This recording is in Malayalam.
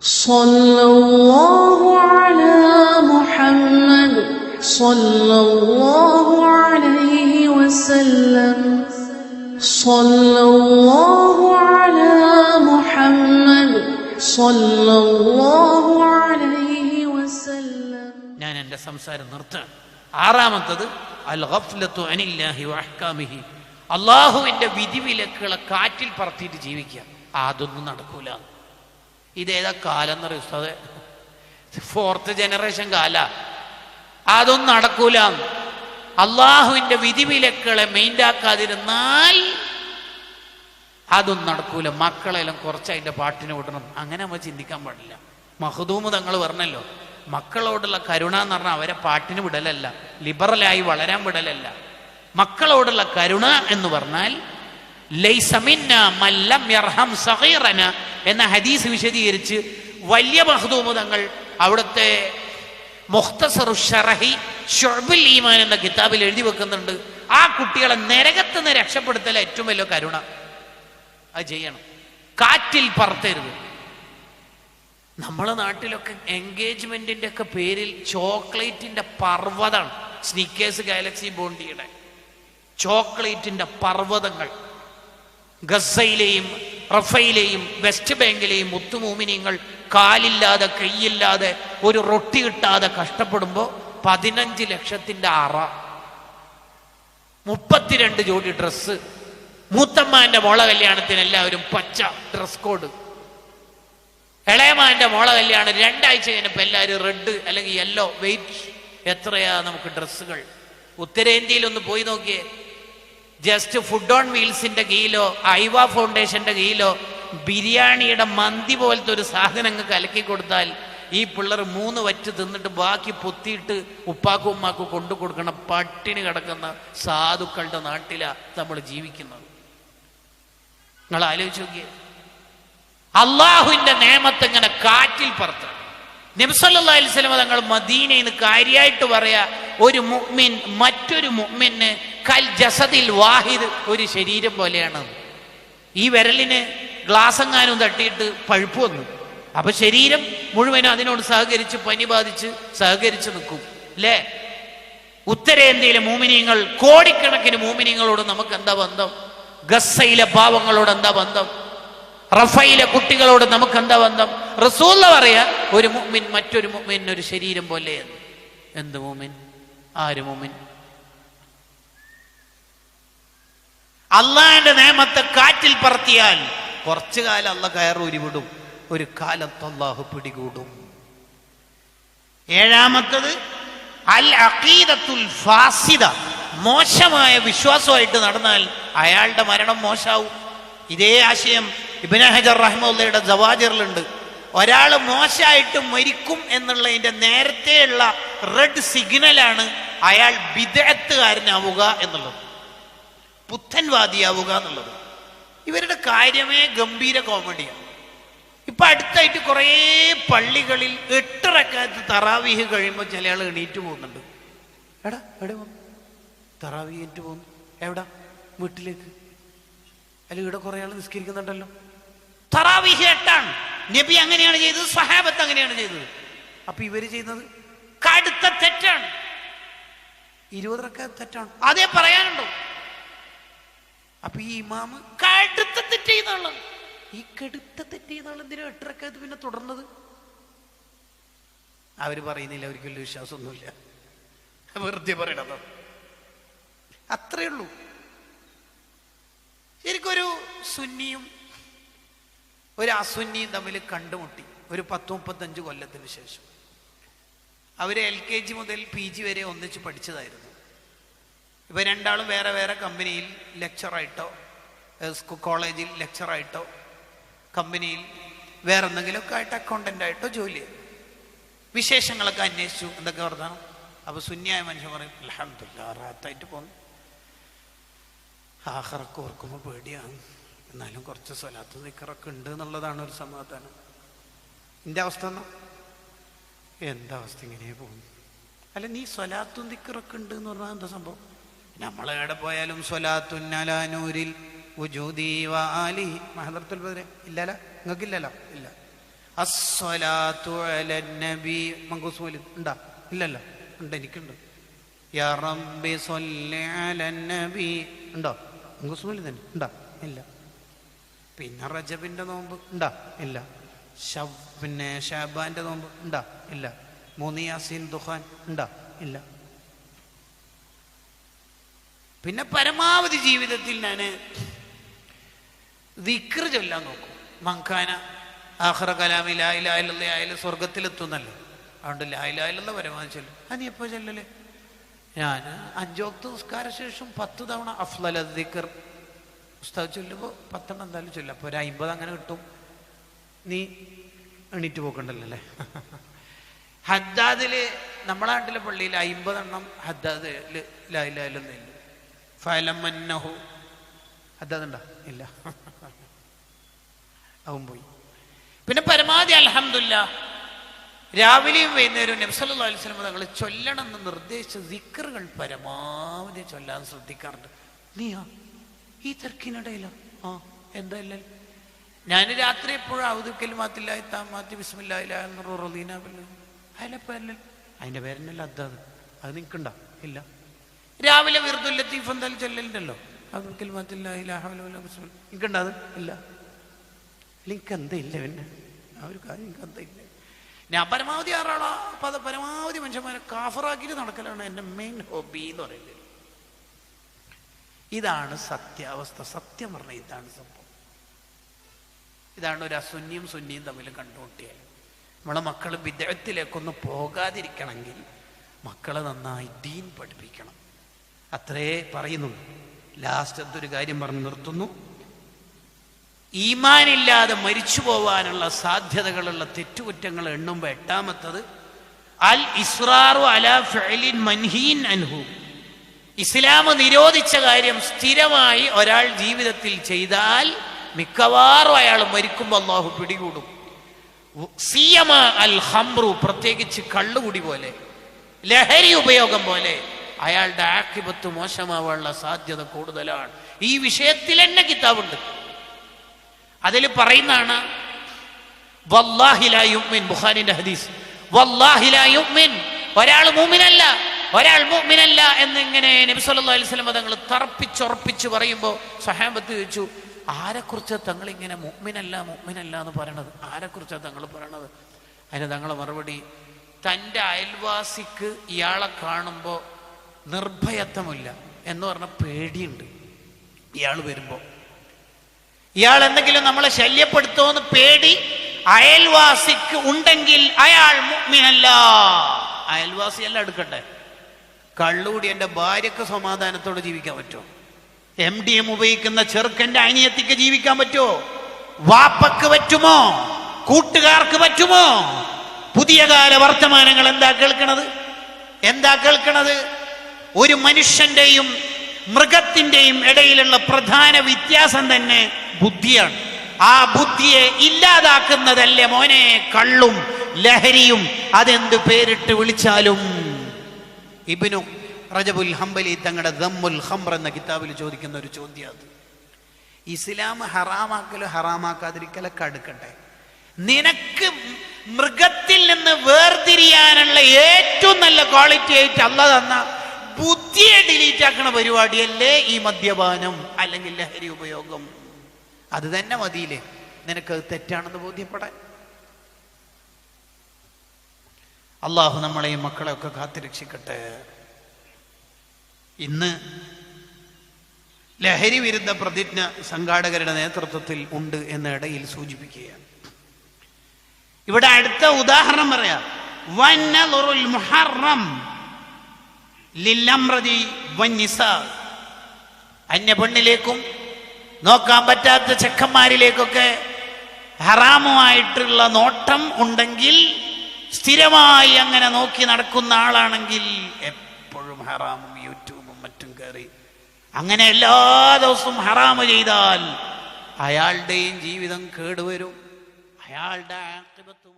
സല്ലല്ലാഹു അലാ മുഹമ്മദ് സല്ലല്ലാഹു അലൈഹി വസല്ലം സല്ലല്ലാഹു അലാ മുഹമ്മദ് സല്ലല്ലാഹു അലൈഹി വസല്ലം. ഞാൻ എൻ്റെ സംസാരം നിർത്താം. ആറാമത്തത് അൽ ഗഫ്ലത്തു അനില്ലാഹി വഅഹ്കാമിഹി. അള്ളാഹുവിൻ്റെ വിധിവിലക്കുകളെ കാറ്റിൽ പറത്തിയിട്ട് ജീവിക്കുക. അതൊന്നും നടക്കൂല. ഇതേതാ കാലം എന്നറിയ ഉസ്താദേ? 4th ജനറേഷൻ കാല. അതൊന്നും നടക്കൂല. അള്ളാഹുവിൻ്റെ വിധിവിലക്കുകളെ മെയിൻറ്റാക്കാതിരുന്നാൽ അതൊന്നും നടക്കൂല. മക്കളെല്ലാം കുറച്ച് അതിൻ്റെ പാട്ടിന് വിടണം. അങ്ങനെ നമ്മൾ ചിന്തിക്കാൻ പാടില്ല. മഖ്ദൂമ് തങ്ങൾ പറഞ്ഞല്ലോ, മക്കളോടുള്ള കരുണ എന്ന് പറഞ്ഞാൽ അവരെ പാട്ടിന് വിടലല്ല, ലിബറലായി വളരാൻ വിടലല്ല. മക്കളോടുള്ള കരുണ എന്ന് പറഞ്ഞാൽ ലൈസ മിന്നാ മൻ ലം യർഹം സഗീറന എന്ന ഹദീസ് വിശദീകരിച്ച് വലിയ മഖ്ദൂമ് തങ്ങൾ അവിടുത്തെ മുഖ്തസറു ശറഹി ശുഅബുൽ ഈമാൻ എന്ന കിതാബിൽ എഴുതി വെക്കുന്നുണ്ട്. ആ കുട്ടികളെ നരകത്ത് നിന്ന് രക്ഷപ്പെടുത്തൽ ഏറ്റവും വലിയ കരുണ. അത് ചെയ്യണം. കാറ്റിൽ പറത്തരുത്. നമ്മളെ നാട്ടിലൊക്കെ എൻഗേജ്മെന്റിന്റെ ഒക്കെ പേരിൽ ചോക്ലേറ്റിന്റെ പർവ്വതമാണ്. സ്നിക്കേഴ്സ്, ഗാലക്സി, ബോണ്ടിയുടെ ചോക്ലേറ്റിന്റെ പർവ്വതങ്ങൾ. ഗസയിലെയും റഫയിലെയും വെസ്റ്റ് ബാങ്കിലെയും മുത്തുമൂമിനിങ്ങൾ കാലില്ലാതെ കൈയില്ലാതെ ഒരു റൊട്ടി കിട്ടാതെ കഷ്ടപ്പെടുമ്പോൾ 15 ലക്ഷത്തിന്റെ അറ, 32 ജോഡി ഡ്രസ്സ്. മൂത്തമ്മാന്റെ മോള കല്യാണത്തിന് എല്ലാവരും പച്ച ഡ്രസ് കോഡ്. ഇളയമാന്റെ മോള കല്യാണം 2 ആഴ്ച കഴിഞ്ഞപ്പോൾ എല്ലാവരും റെഡ് അല്ലെങ്കിൽ യെല്ലോ. വെയിറ്റ് എത്രയാ നമുക്ക് ഡ്രസ്സുകൾ. ഉത്തരേന്ത്യയിൽ ഒന്ന് പോയി നോക്കിയേ. ജസ്റ്റ് ഫുഡ് ഓൺ വീൽസിന്റെ കീഴിലോ ഐവ ഫൗണ്ടേഷന്റെ കീഴിലോ ബിരിയാണിയുടെ മന്തി പോലത്തെ ഒരു സാധനം അങ്ങ് കലക്കി കൊടുത്താൽ ഈ പിള്ളേർ 3 വറ്റ് തിന്നിട്ട് ബാക്കി പൊത്തിയിട്ട് ഉപ്പാക്കും ഉമ്മാക്കും കൊണ്ടു കൊടുക്കണം. പട്ടിണി കിടക്കുന്ന സാധുക്കളുടെ നാട്ടിലാണ് നമ്മൾ ജീവിക്കുന്നത്. നിങ്ങൾ ആലോചിച്ച് നോക്കിയേ. അള്ളാഹുവിന്റെ നിയമത്ത് ഇങ്ങനെ കാറ്റിൽ പറത്ത്. നബി സല്ലല്ലാഹു അലൈഹി വസല്ലം തങ്ങൾ മദീനയിൽ നിന്ന് കാര്യമായിട്ട് പറയാ, ഒരു മുഅ്മിൻ മറ്റൊരു മുഅ്മിന് കൽ ജസദിൽ വാഹിദ്, ഒരു ശരീരം പോലെയാണ്. ഈ വിരലിന് ഗ്ലാസ് എങ്ങാനും തട്ടിയിട്ട് പഴുപ്പ് വന്നു, അപ്പൊ ശരീരം മുഴുവനും അതിനോട് സഹകരിച്ച് പനി ബാധിച്ച് സഹകരിച്ച് നിൽക്കും അല്ലേ? ഉത്തരേന്ത്യയിലെ മൂമിനീങ്ങൾ, കോടിക്കണക്കിന് മൂമിനീങ്ങളോട് നമുക്ക് എന്താ ബന്ധം? ഗസയിലെ പാവങ്ങളോട് എന്താ ബന്ധം? റഫയിലെ കുട്ടികളോട് നമുക്ക് എന്താ ബന്ധം? റസൂൽ പറയാ, ഒരു മുഅ്മിൻ മറ്റൊരു മുഅ്മിന് ഒരു ശരീരം പോലെയാണ്. എന്ത് മുഅ്മിൻ? ആര് മുഅ്മിൻ? അള്ളാഹിന്റെ നിയമത്തെ കാറ്റിൽ പറത്തിയാൽ കുറച്ചു കാലം അള്ളാഹ് കയറൂരി വിടും, ഒരു കാലത്ത് അള്ളാഹു പിടികൂടും. ഏഴാമത്തത് അൽ അഖീദത്തുൽ ഫാസിദ. മോശമായ വിശ്വാസമായിട്ട് നടന്നാൽ അയാളുടെ മരണം മോശാവും. ഇതേ ആശയം ഇബ്നു ഹജർ റഹിമഹുള്ളയുടെ സവാജിറിലുണ്ട്. ഒരാൾ മോശമായിട്ട് മരിക്കും എന്നുള്ളതിന്റെ നേരത്തെയുള്ള റെഡ് സിഗ്നലാണ് അയാൾ ബിദ്അത്തുകാരനാവുക എന്നുള്ളത്, പുത്തൻവാദിയാവുക എന്നുള്ളത്. ഇവരുടെ കാര്യമേ ഗംഭീര കോമഡിയാണ്. ഇപ്പൊ അടുത്തായിട്ട് കുറേ പള്ളികളിൽ 8 റക്അത്ത് തറാവീഹ് കഴിയുമ്പോൾ ചില ആൾ എണീറ്റ് പോകുന്നുണ്ട്. എടാ എവിടെ പോകുന്നു? തറാവീഹ് എണീറ്റ് പോകുന്നു. എവിടാ? വീട്ടിലേക്ക്. അല്ല, ഇവിടെ കുറെ ആൾ നിസ്കരിക്കുന്നുണ്ടല്ലോ. തറാവീഹ് 8 നബി അങ്ങനെയാണ് ചെയ്തത്, സ്വഹാബത്ത് അങ്ങനെയാണ് ചെയ്തത്. അപ്പൊ ഇവര് ചെയ്യുന്നത് കടുത്ത തെറ്റാണ്. 20 റക്അത്ത് തെറ്റാണ്, അതേ പറയാനുണ്ടോ? അപ്പൊ ഈ ഇമാമ് കടുത്ത തെറ്റ് ചെയ്യുന്ന, ഈ കടുത്ത തെറ്റ് ചെയ്യുന്ന എന്തിനാ 8 റക്അത്ത് പിന്നെ തുടർന്നത്? അവര് പറയുന്നില്ല, അവർക്ക് വലിയ വിശ്വാസമൊന്നുമില്ല, വെറുതെ പറയണത്, അത്രേ ഉള്ളൂ. ശരിക്കൊരു സുന്നിയും ഒരു അസുന്നിയും തമ്മിൽ കണ്ടുമുട്ടി ഒരു 10-35 കൊല്ലത്തിന് ശേഷം. അവര് LKG മുതൽ PG വരെ ഒന്നിച്ച് പഠിച്ചതായിരുന്നു. ഇപ്പൊ രണ്ടാളും വേറെ വേറെ കമ്പനിയിൽ ലെക്ചറായിട്ടോ, കോളേജിൽ ലെക്ചറായിട്ടോ, കമ്പനിയിൽ വേറെ എന്തെങ്കിലുമൊക്കെ ആയിട്ട് അക്കൗണ്ടന്റ് ആയിട്ടോ ജോലി ചെയ്തു. വിശേഷങ്ങളൊക്കെ അന്വേഷിച്ചു, എന്തൊക്കെ വർദ്ധാനം. അപ്പൊ സുന്നിയായ മനുഷ്യൻ പറയും, അൽഹംദുലില്ലാ റാഹത്തായിട്ട് പോന്നു. ആഖിറക്ക് ഓർക്കുമ്പോൾ പേടിയാണ്, എന്നാലും കുറച്ച് സ്വലാത്ത് ദിക്റൊക്കെ ഉണ്ട് എന്നുള്ളതാണ് ഒരു സമാധാനം. എൻ്റെ അവസ്ഥ എന്താ അവസ്ഥ? ഇങ്ങനെ പോകുന്നു. അല്ല, നീ സ്വലാത്തും ദിക്റൊക്കെ ഉണ്ട് എന്ന് പറഞ്ഞാൽ എന്താ സംഭവം? നമ്മളെവിടെ പോയാലും സ്വലാത്തുൻ അലാ നൂരിൽ വുജൂദി വ ആലിഹി. മഹദറത്തുൽ ബദർ ഇല്ലല്ലോ, നിങ്ങൾക്കില്ലല്ലോ? ഇല്ല. അസ്സലാത്തു അലൻ നബി മങ്കൂസ് മൗലിദ് ഉണ്ടാ? ഇല്ലല്ലോ. ഉണ്ട്, എനിക്കുണ്ട്. യാ റബ്ബി സ്വല്ലി അലൻ നബി ഉണ്ടോ? മങ്കൂസ് മൗലിദ് തന്നെ ഉണ്ടാ? ഇല്ല. പിന്നെ റജബിന്റെ നോമ്പ് ഉണ്ടാ? ഇല്ല. പിന്നെ ഷാബാന്റെ നോമ്പ് ഉണ്ടാ? ഇല്ല. 3 യാസീൻ ദുഖാൻ ഉണ്ടാ? ഇല്ല. പിന്നെ പരമാവധി ജീവിതത്തിൽ ഞാൻ ദിക്ർ ചൊല്ലാൻ നോക്കും. മങ്കാന ആഖിറ കലാമി ലാ ഇലാഹ ഇല്ലല്ലാഹ് ആയാലും സ്വർഗത്തിലെത്തുന്നല്ലേ. അതുകൊണ്ട് ലാ ഇലാഹ ഇല്ലല്ലാഹ് പരമാവധി ചൊല്ലും. അത് നീ എപ്പോൾ ചൊല്ലല്ലേ? ഞാൻ 5 വക്ത് നിസ്കാര ശേഷം 10 തവണ അഫ്ളൽ ദിക്ർ ഉസ്താദ് ചൊല്ലുമ്പോൾ 10 എണ്ണം എന്തായാലും ചൊല്ലും. അപ്പോൾ ഒരു 50 അങ്ങനെ കിട്ടും. നീ എണീറ്റ് പോക്കണ്ടല്ലോ അല്ലേ? ഹദ്ദാദില് നമ്മളെ നാട്ടിലെ പള്ളിയിൽ 50 എണ്ണം ഹദ്ദാദ് ലാ ഇലാഹ ഇല്ലല്ലാഹ് ഫലമന്നഹു ഹദ്ദാദുണ്ടോ? ഇല്ല. അവൻ പോയി. പിന്നെ പരമാവധി അൽഹംദുലില്ലാഹ് രാവിലെയും വൈകുന്നേരവും നബി സല്ലല്ലാഹു അലൈഹി വസല്ലം തങ്ങൾ ചൊല്ലണമെന്ന് നിർദ്ദേശിച്ച ദിക്റുകൾ പരമാവധി ചൊല്ലാൻ ശ്രദ്ധിക്കാറുണ്ട്. നീയാ ഈ തിരക്കിനിടയിലോ? ആ എന്തായാലും ഞാൻ രാത്രി എപ്പോഴും ഔദു കലിമാത്തില്ലാഹി താമ്മാത്തി ബിസ്മില്ലാഹിൽ റളീന ബില്ലാഹി അയലപ്പല്ല അതിന്റെ പേരെന്നല്ല അദ്ദാദ്. അത് നിൽക്കണ്ട? ഇല്ല. രാവിലെ വിർദുൽ ലത്തീഫ് എന്തായാലും ചൊല്ലലുണ്ടല്ലോ. ഔദു കലിമാത്തില്ലാഹി ലാ ഹൗല വലാ ഖുവത നിൽക്കണ്ട? അത് ഇല്ല. എനിക്ക് എന്താ ഇല്ല? പിന്നെ ആ ഒരു കാര്യം എനിക്ക് എന്താ ഇല്ല. ഞാൻ പരമാവധി ആറാളാ പരമാവധി മനുഷ്യന്മാരെ കാഫറാക്കിയിട്ട് നടക്കലാണ് എൻ്റെ മെയിൻ ഹോബി എന്ന് പറയുന്നത്. ഇതാണ് സത്യാവസ്ഥ. സത്യം പറഞ്ഞാൽ ഇതാണ് സംഭവം. ഇതാണ് ഒരു അസുന്നിയും സുന്നിയും തമ്മിൽ കണ്ടുമുട്ടിയാൽ. നമ്മളെ മക്കൾ വിദേഹത്തിലേക്കൊന്ന് പോകാതിരിക്കണമെങ്കിൽ മക്കളെ നന്നായി ദീൻ പഠിപ്പിക്കണം. അത്രേ പറയുന്നുള്ളൂ. ലാസ്റ്റ് എന്തൊരു കാര്യം പറഞ്ഞ് നിർത്തുന്നു. ഈമാനില്ലാതെ മരിച്ചു പോവാനുള്ള സാധ്യതകളുള്ള തെറ്റുകുറ്റങ്ങൾ എണ്ണുമ്പോൾ 8ാമത്തത് അൽ ഇസ്റാറു അലാ ഫിഅലിൻ മൻഹീൻ അൻഹു. ഇസ്ലാം നിരോധിച്ച കാര്യം സ്ഥിരമായി ഒരാൾ ജീവിതത്തിൽ ചെയ്താൽ മിക്കവാറും അയാൾ മരിക്കുമ്പോൾ അല്ലാഹു പിടികൂടും. സിയമ അൽ ഖംറു, പ്രത്യേകിച്ച് കള്ളുകുടി പോലെ ലഹരി ഉപയോഗം പോലെ അയാളുടെ ആഖിബത്ത് മോശമാവാനുള്ള സാധ്യത കൂടുതലാണ്. ഈ വിഷയത്തിൽ തന്നെ കിതാബുണ്ട്. അതിൽ പറയുന്നതാണ് വല്ലാഹി ലാ യുഅ്മിൻ, ബുഖാരിന്റെ ഹദീസ്. വല്ലാഹി ലാ യുഅ്മിൻ, ഒരാൾ മുഅ്മിനല്ല എന്നിങ്ങനെ നബി സല്ലല്ലാഹു അലൈഹി വസല്ലം തങ്ങൾ തറപ്പിച്ചുറപ്പിച്ച് പറയുമ്പോൾ സ്വഹാബത്ത് ചോദിച്ചു, ആരെക്കുറിച്ചാണ് തങ്ങൾ ഇങ്ങനെ മുഅ്മിനല്ല എന്ന് പറയണത്? ആരെക്കുറിച്ചാണ് തങ്ങൾ പറയണത്? അതിന് തങ്ങൾ മറുപടി, തൻ്റെ അയൽവാസിക്ക് ഇയാളെ കാണുമ്പോൾ നിർഭയത്വമില്ല എന്ന് പറഞ്ഞ പേടിയുണ്ട്. ഇയാൾ വരുമ്പോൾ ഇയാൾ എന്തെങ്കിലും നമ്മളെ ശല്യപ്പെടുത്തുമെന്ന് പേടി അയൽവാസിക്ക് ഉണ്ടെങ്കിൽ അയാൾ മുഅ്മിനല്ല. അയൽവാസി എല്ലാം എടുക്കട്ടെ. കള്ളുകൂടി എൻ്റെ ഭാര്യക്ക് സമാധാനത്തോടെ ജീവിക്കാൻ പറ്റുമോ? MDM ഉപയോഗിക്കുന്ന ചെറുക്കൻ്റെ അനിയത്തിക്ക് ജീവിക്കാൻ പറ്റുമോ? വാപ്പക്ക് പറ്റുമോ? കൂട്ടുകാർക്ക് പറ്റുമോ? പുതിയ കാല വർത്തമാനങ്ങൾ എന്താ കേൾക്കണത്? ഒരു മനുഷ്യന്റെയും മൃഗത്തിന്റെയും ഇടയിലുള്ള പ്രധാന വ്യത്യാസം തന്നെ ബുദ്ധിയാണ്. ആ ബുദ്ധിയെ ഇല്ലാതാക്കുന്നതല്ലേ മോനെ കള്ളും ലഹരിയും. അതെന്ത് പേരിട്ട് വിളിച്ചാലും. ഇബ്നു റജബുൽ ഹംബലി തങ്ങളുടെ ദമ്മുൽ ഖംർ എന്ന കിതാബിൽ ചോദിക്കുന്ന ഒരു ചോദ്യം അത്. ഇസ്ലാം ഹറാമാക്കലോ ഹറാമാക്കാതിരിക്കലൊക്കെ അടുക്കട്ടെ, നിനക്ക് മൃഗത്തിൽ നിന്ന് വേർതിരിയാനുള്ള ഏറ്റവും നല്ല ക്വാളിറ്റി ആയിട്ട് അല്ലാഹ് തന്ന ബുദ്ധിയെ ഡിലീറ്റ് ആക്കണ പരിപാടിയല്ലേ ഈ മദ്യപാനം അല്ലെങ്കിൽ ലഹരി ഉപയോഗം? അത് തന്നെ മതിയില്ലേ നിനക്കത് തെറ്റാണെന്ന് ബോധ്യപ്പെടാൻ? അള്ളാഹു നമ്മളെയും മക്കളെയൊക്കെ കാത്തുരക്ഷിക്കട്ടെ. ഇന്ന് ലഹരി വിരുദ്ധ പ്രതിജ്ഞ സംഘാടകരുടെ നേതൃത്വത്തിൽ ഉണ്ട് എന്ന ഇടയിൽ സൂചിപ്പിക്കുകയാണ്. ഇവിടെ അടുത്ത ഉദാഹരണം പറയാം. വന്നളുറുൽ മുഹറം ലില്ലംറദി വന്നിസാ, അന്യ പെണ്ണിലേക്കും നോക്കാൻ പറ്റാത്ത ചെക്കന്മാരിലേക്കൊക്കെ ഹറാമുമായിട്ടുള്ള നോട്ടം ഉണ്ടെങ്കിൽ, സ്ഥിരമായി അങ്ങനെ നോക്കി നടക്കുന്ന ആളാണെങ്കിൽ, എപ്പോഴും ഹറാമും യൂട്യൂബും മറ്റും കയറി അങ്ങനെ എല്ലാ ദിവസവും ഹറാമ് ചെയ്താൽ അയാളുടെയും ജീവിതം കേടുവരും, അയാളുടെ ആഖിബത്തും